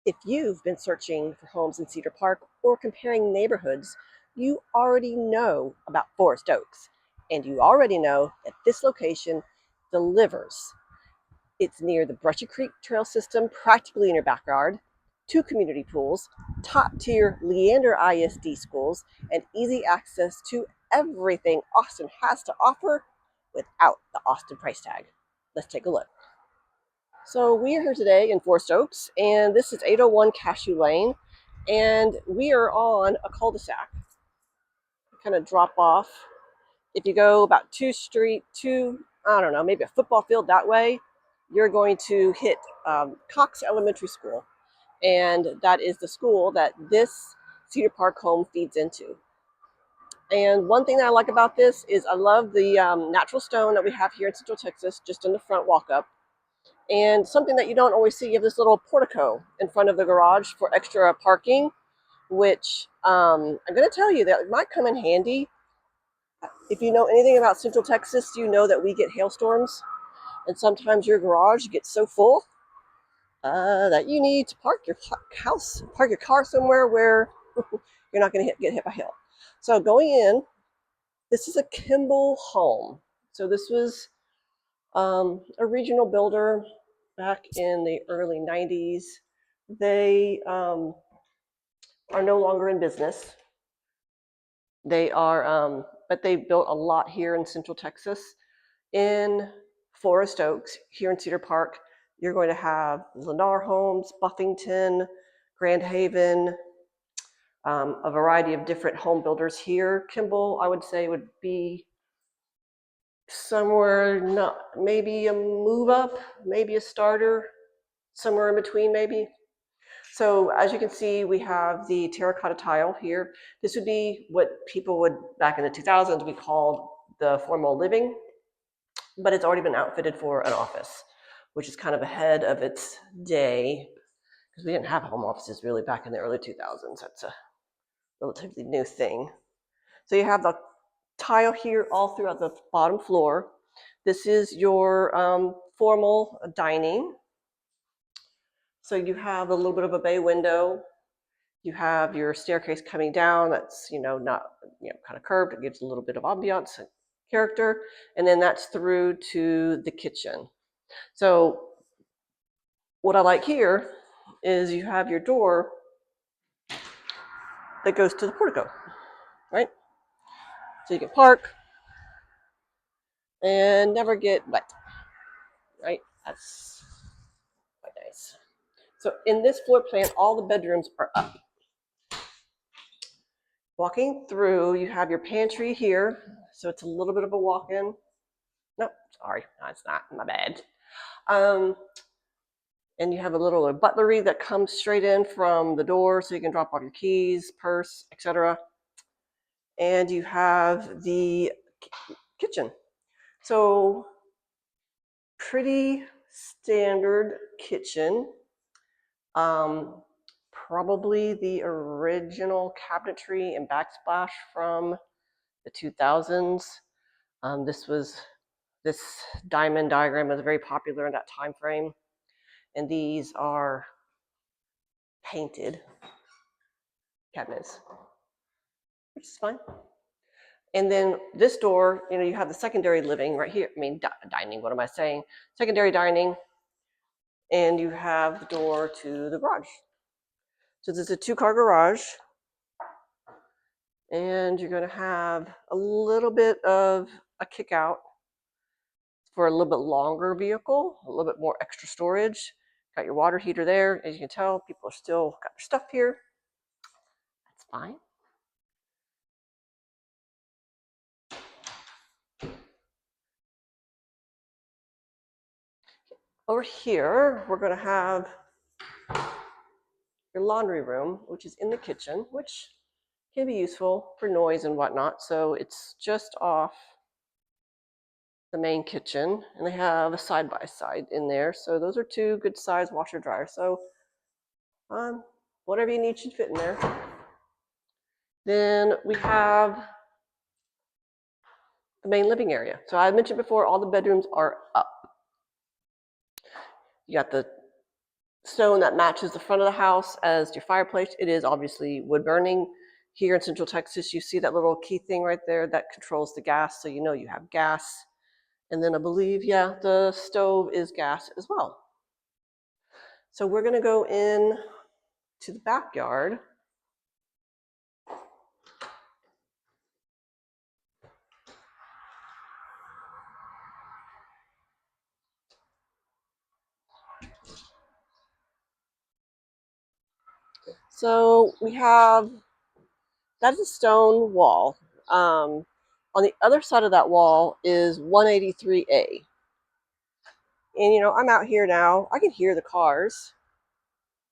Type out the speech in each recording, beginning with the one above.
If you've been searching for homes in Cedar Park or comparing neighborhoods, you already know about Forest Oaks, and you already know that this location delivers. It's near the Brushy Creek Trail System, practically in your backyard, 2 community pools, top-tier Leander ISD schools, and easy access to everything Austin has to offer without the Austin price tag. Let's take a look. So we are here today in Forest Oaks, and this is 801 Cashew Lane, and we are on a cul-de-sac. Kind of drop off. If you go about I don't know, maybe a football field that way, you're going to hit Cox Elementary School, and that is the school that this Cedar Park home feeds into. And one thing that I like about this is I love the natural stone that we have here in Central Texas, just in the front walk-up. And something that you don't always see, you have this little portico in front of the garage for extra parking, which I'm going to tell you that it might come in handy. If you know anything about Central Texas, you know that we get hailstorms, and sometimes your garage gets so full that you need to park your car somewhere where you're not going to get hit by hail. So going in, this is a Kimball home. So this was a regional builder back in the early 90s. They are no longer in business. They are, but they built a lot here in Central Texas. In Forest Oaks, here in Cedar Park, you're going to have Lennar Homes, Buffington, Grand Haven, a variety of different home builders here. Kimball, I would say, would be somewhere, not maybe a move up, maybe a starter, somewhere in between maybe. So as you can see, we have the terracotta tile here. This would be what people would, back in the 2000s, we called the formal living, but it's already been outfitted for an office, which is kind of ahead of its day, because we didn't have home offices really back in the early 2000s. That's a relatively new thing. So you have the tile here all throughout the bottom floor. This is your formal dining. So you have a little bit of a bay window. You have your staircase coming down that's, not, kind of curved. It gives a little bit of ambiance and character. And then that's through to the kitchen. So what I like here is you have your door that goes to the portico, right? So you can park and never get wet, right? That's quite nice. So in this floor plan, all the bedrooms are up. Walking through, you have your pantry here. So it's a little bit of a walk-in. No, sorry, no, it's not, my bad. And you have a little butlery that comes straight in from the door, so you can drop off your keys, purse, etc. And you have the kitchen. So pretty standard kitchen. Probably the original cabinetry and backsplash from the 2000s. This diamond diagram was very popular in that time frame. And these are painted cabinets, which is fine. And then this door, you have the secondary living right here. Dining, what am I saying? Secondary dining. And you have the door to the garage. So this is a 2-car garage. And you're going to have a little bit of a kick out for a little bit longer vehicle, a little bit more extra storage. Got your water heater there. As you can tell, people are still got their stuff here. That's fine. Over here, we're going to have your laundry room, which is in the kitchen, which can be useful for noise and whatnot. So it's just off the main kitchen, and they have a side-by-side in there. So those are 2 good size washer dryers. So whatever you need should fit in there. Then we have the main living area. So I mentioned before, all the bedrooms are up. You got the stone that matches the front of the house as your fireplace. It is obviously wood burning. Here in Central Texas, you see that little key thing right there that controls the gas, so you know you have gas. And then I believe, yeah, the stove is gas as well. So we're gonna go in to the backyard. So we have, that's a stone wall. On the other side of that wall is 183A. And you know, I'm out here now. I can hear the cars.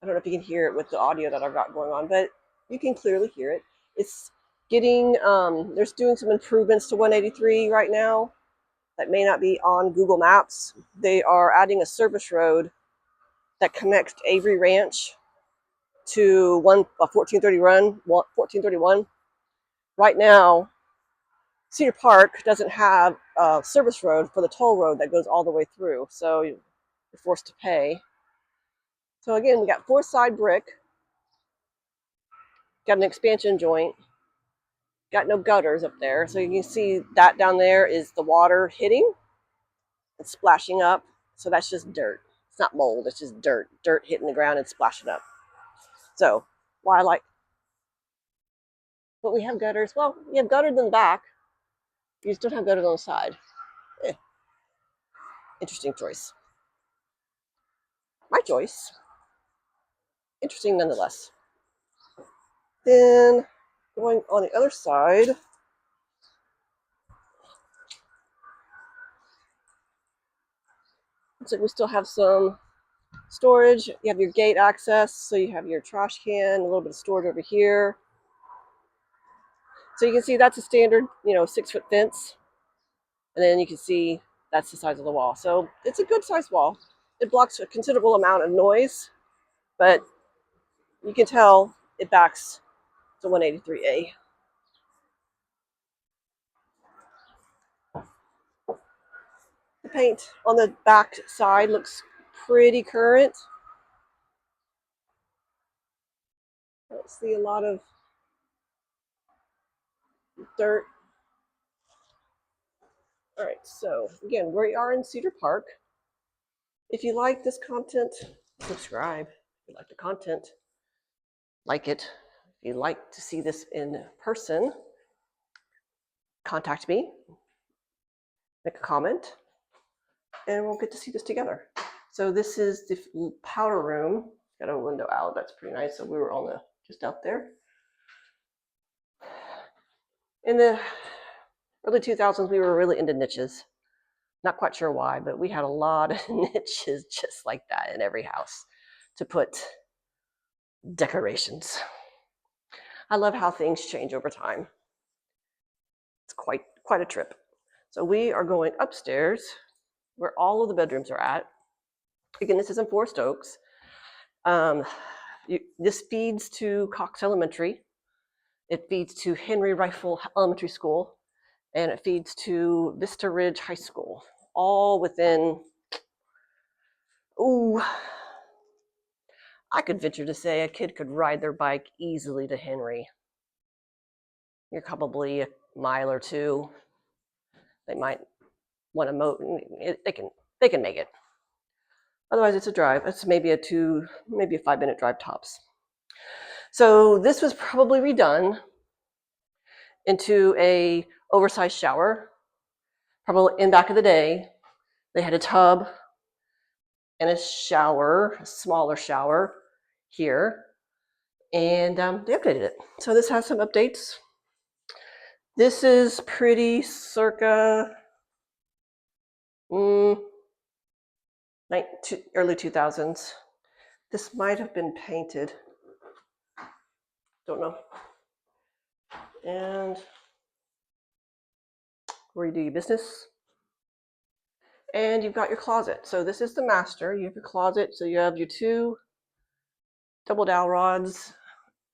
I don't know if you can hear it with the audio that I've got going on, but you can clearly hear it. It's getting, there's doing some improvements to 183 right now that may not be on Google Maps. They are adding a service road that connects Avery Ranch to 1431. Right now, Cedar Park doesn't have a service road for the toll road that goes all the way through, so you're forced to pay. So again, we got 4-side brick, got an expansion joint, got no gutters up there, so you can see that down there is the water hitting and splashing up. So that's just dirt. It's not mold, it's just dirt hitting the ground and splashing up. So why I like, but we have gutters. Well, you have gutters in the back, you just don't have gutters on the side. Interesting choice. My choice. Interesting nonetheless. Then going on the other side, looks like we still have some storage. You have your gate access, so you have your trash can, a little bit of storage over here. So you can see that's a standard, 6-foot fence. And then you can see that's the size of the wall. So it's a good sized wall. It blocks a considerable amount of noise, but you can tell it backs to 183A. The paint on the back side looks pretty current. I don't see a lot of dirt. All right, so again, we are in Cedar Park. If you like this content, subscribe. If you like the content, like it. If you'd like to see this in person, contact me, make a comment, and we'll get to see this together. So this is the powder room. Got a window out. That's pretty nice. So we were on just out there. In the early 2000s, we were really into niches. Not quite sure why, but we had a lot of niches just like that in every house to put decorations. I love how things change over time. It's quite a trip. So we are going upstairs where all of the bedrooms are at. Again, this is in Forest Oaks. This feeds to Cox Elementary. It feeds to Henry Rifle Elementary School, and it feeds to Vista Ridge High School, all within, I could venture to say a kid could ride their bike easily to Henry. You're probably a mile or two. They might want to they can make it. Otherwise, it's a drive. It's maybe a 5-minute drive tops. So this was probably redone into a oversized shower. Probably in back of the day, they had a tub and a shower, a smaller shower here, and they updated it. So this has some updates. This is pretty circa early 2000s. This might have been painted. Don't know. And where you do your business. And you've got your closet. So this is the master. You have your closet. So you have your 2 double dowel rods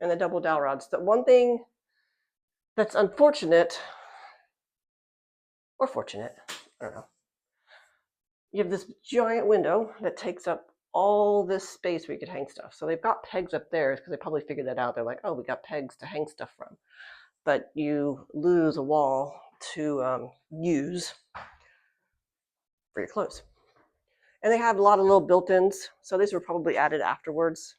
and the double dowel rods. The one thing that's unfortunate, or fortunate, I don't know. You have this giant window that takes up all this space where you could hang stuff. So they've got pegs up there because they probably figured that out. They're like, oh, we got pegs to hang stuff from. But you lose a wall to use for your clothes. And they have a lot of little built-ins. So these were probably added afterwards.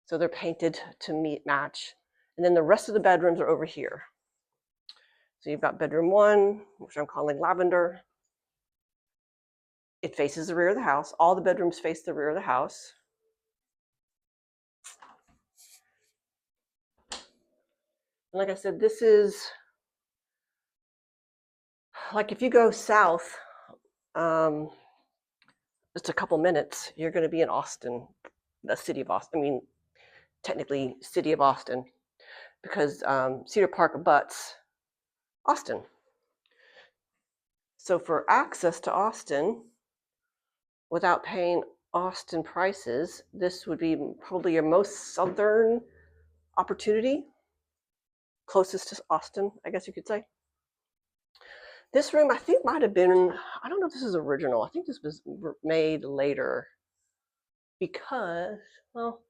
So they're painted to match. And then the rest of the bedrooms are over here. So you've got bedroom 1, which I'm calling lavender. It faces the rear of the house. All the bedrooms face the rear of the house. And like I said, this is, like if you go south, just a couple minutes, you're going to be in Austin, the city of Austin. I mean, technically city of Austin, because Cedar Park abuts Austin. So for access to Austin, without paying Austin prices, this would be probably your most southern opportunity, closest to Austin, I guess you could say. This room, I think, might have been, I don't know if this is original. I think this was made later because, well,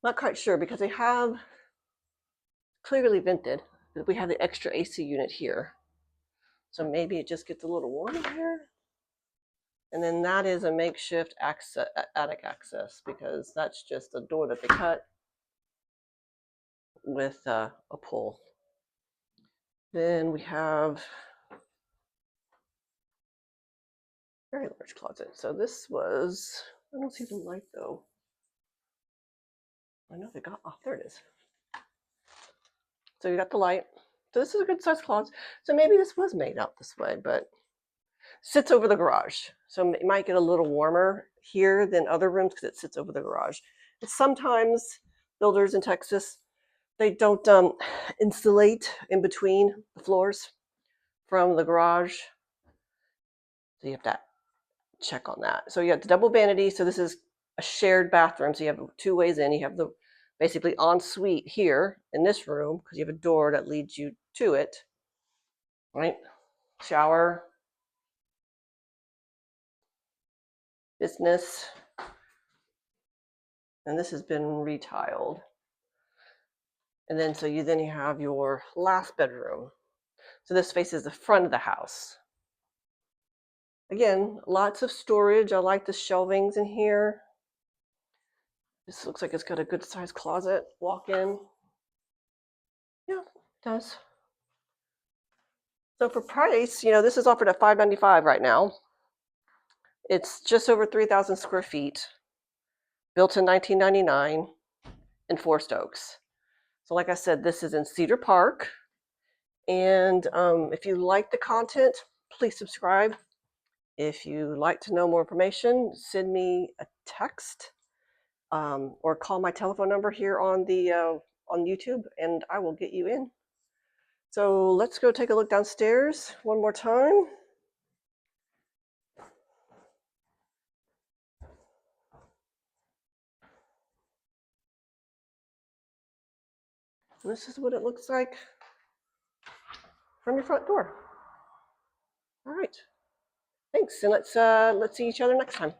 not quite sure, because they have clearly vented. We have the extra AC unit here. So maybe it just gets a little warm here. And then that is a makeshift attic access, because that's just a door that they cut with a pull. Then we have very large closet. So this was, I don't see the light though. I know they got, oh, there it is. So you got the light. So this is a good sized closet. So maybe this was made out this way, but sits over the garage. So it might get a little warmer here than other rooms because it sits over the garage. And sometimes builders in Texas, they don't insulate in between the floors from the garage. So you have to check on that. So you have the double vanity. So this is a shared bathroom. So you have 2 ways in. You have the basically ensuite here in this room because you have a door that leads you to it, right? Shower, business, and this has been retiled. And then so you have your last bedroom. So this faces the front of the house. Again, lots of storage. I like the shelvings in here. This looks like it's got a good sized closet. Walk in. Yeah, it does. So for price, this is offered at $595 right now. It's just over 3,000 square feet, built in 1999 in Forest Oaks. So like I said, this is in Cedar Park. And if you like the content, please subscribe. If you'd like to know more information, send me a text or call my telephone number here on YouTube, and I will get you in. So let's go take a look downstairs one more time. And this is what it looks like from your front door. All right. Thanks, and let's see each other next time.